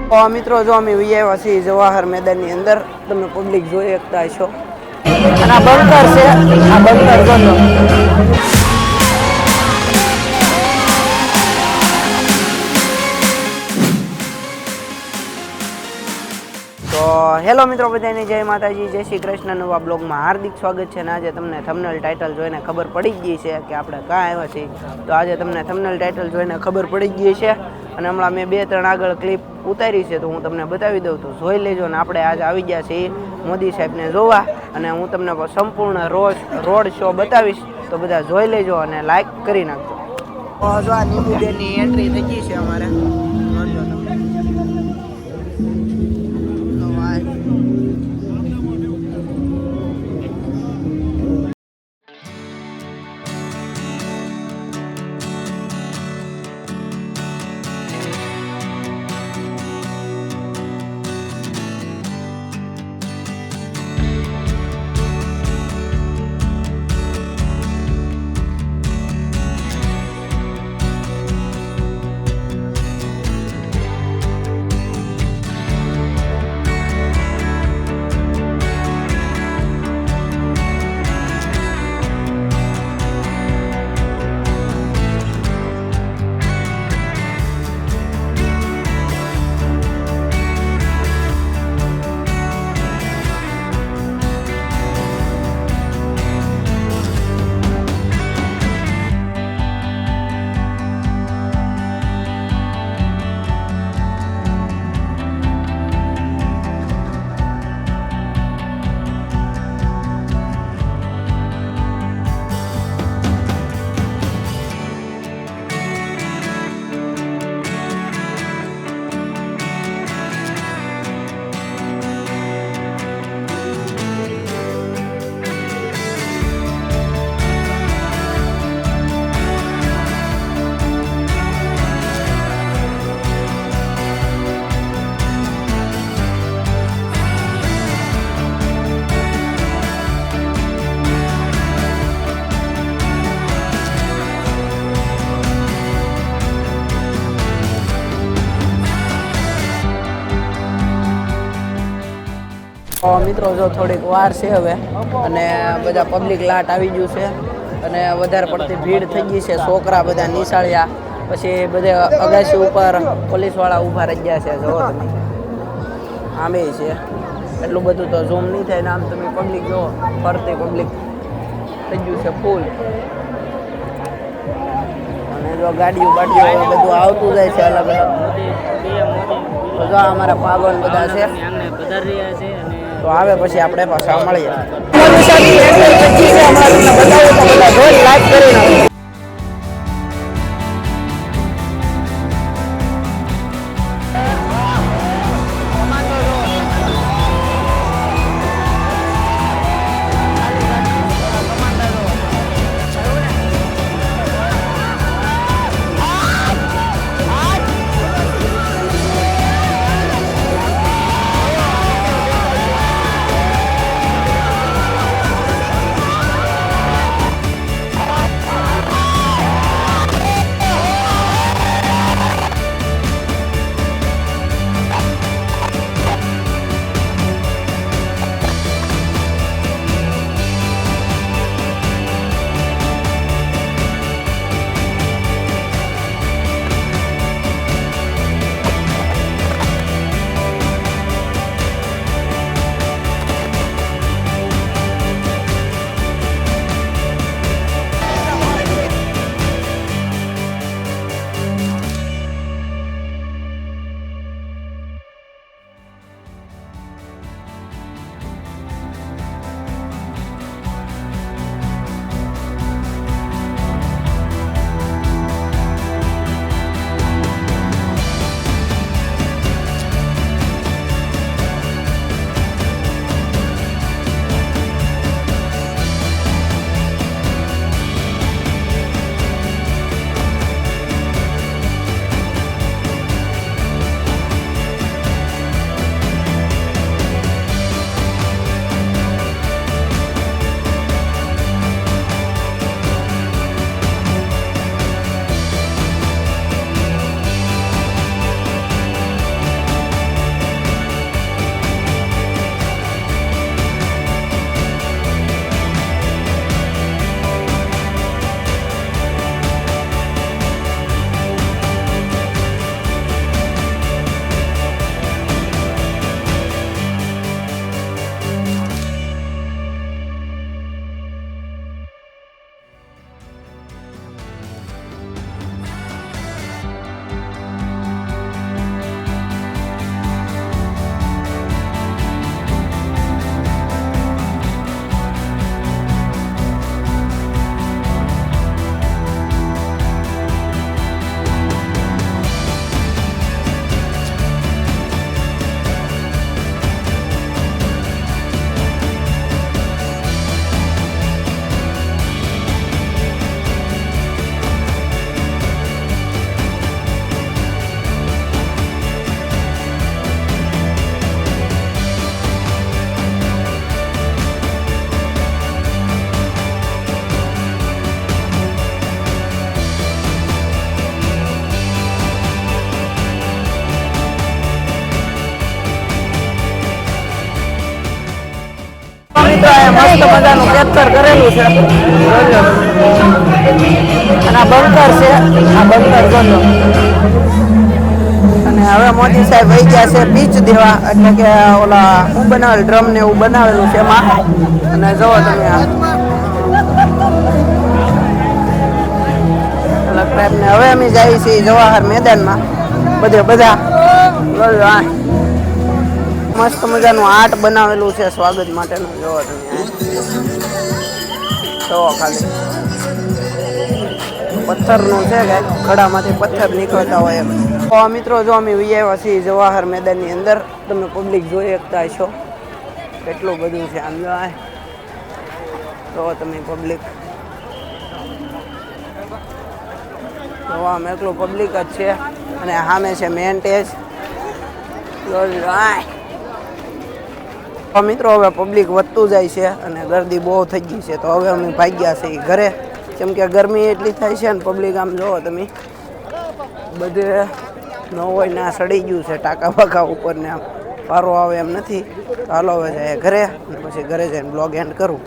મિત્રો જો અમે આવ્યા છીએ જવાહર મેદાનની અંદર. તમે પબ્લિક જોઈ શકતા હશો. અને આ બંકર છે, આ બંકર જોજો. તો હેલો મિત્રો બધાને જય માતાજી, જય શ્રી કૃષ્ણ. નવા બ્લોગમાં હાર્દિક સ્વાગત છે. અને આજે તમને થંબનેલ ટાઇટલ જોઈને ખબર પડી જ ગઈ છે કે આપણે ક્યાં આવ્યા છીએ. તો આજે તમને થંબનેલ ટાઇટલ જોઈને ખબર પડી જ ગઈ છે. અને હમણાં મેં 2-3 આગળ ક્લિપ ઉતારી છે, તો હું તમને બતાવી દઉં. તો જોઈ લેજો. ને આપણે આજે આવી ગયા છીએ મોદી સાહેબને જોવા, અને હું તમને સંપૂર્ણ રોડ શો બતાવીશ. તો બધા જોઈ લેજો અને લાઈક કરી નાખજો. જો આ નીમુબેનની એન્ટ્રી થઈ ગઈ છે અમારે. મિત્રો જો થોડીક વાર છે હવે, અને બધા પબ્લિક લાટ આવી ગયું છે, અને વધારે પડતી ભીડ થઈ ગઈ છે. છોકરા બધા નિશાળ્યા, પછી બધા અગાસી ઉપર પોલીસવાળા ઊભા રહી ગયા છે. જો તમે આમે છે, એટલું બધું તો ઝૂમ નહીં થાય ને. આમ તમે પબ્લિક જો ફરતી પબ્લિક થઈ ગયું છે ફૂલ. અને જો ગાડીઓ બધું આવતું જાય છે અલગ અલગ. તો જો અમારા પાવન બધા છે, તો આવે પછી આપણે પાછા મળીએ. મસ્ત મજાનું કેપ્ચર કરેલું છે. અને આ બંકર છે, આ બંકર જોજો. અને હવે મોદી સાહેબ વહી ગયા છે પીચ દેવા, એટલે કે ઓલા હું બનાવેલ ડ્રમ ને એવું બનાવેલું છે એમાં. અને જુઓ તમે અલગ ટાઈપ ને હવે અમે જઈએ છીએ જવાહર મેદાનમાં. બધા મસ્ત મજાનું આર્ટ બનાવેલું છે સ્વાગત માટેનું. જોવો તમે જોવો ખાલી પથ્થરનું છે કે ખડામાંથી પથ્થર નીકળતા હોય એમ. તો મિત્રો જો અમે આવ્યા છીએ જવાહર મેદાનની અંદર. તમે પબ્લિક જોઈ શકતા હશો કેટલું બધું છે અંદર. તો તમે પબ્લિક આમ એટલું પબ્લિક જ છે. અને સામે છે મેન સ્ટેજ. મિત્રો હવે પબ્લિક વધતું જાય છે અને ગરદી બહુ થઈ ગઈ છે. તો હવે અમે ભાગ્યા છીએ ઘરે, કેમ કે ગરમી એટલી થાય છે ને પબ્લિક આમ જોવો તમે બધે ન હોય ને સડી ગયું છે ટાંકા બાકા ઉપર ને આમ વારો આવે એમ નથી. તો હાલો હવે જાય ઘરે, અને પછી ઘરે જઈને બ્લોગ એન્ડ કરું.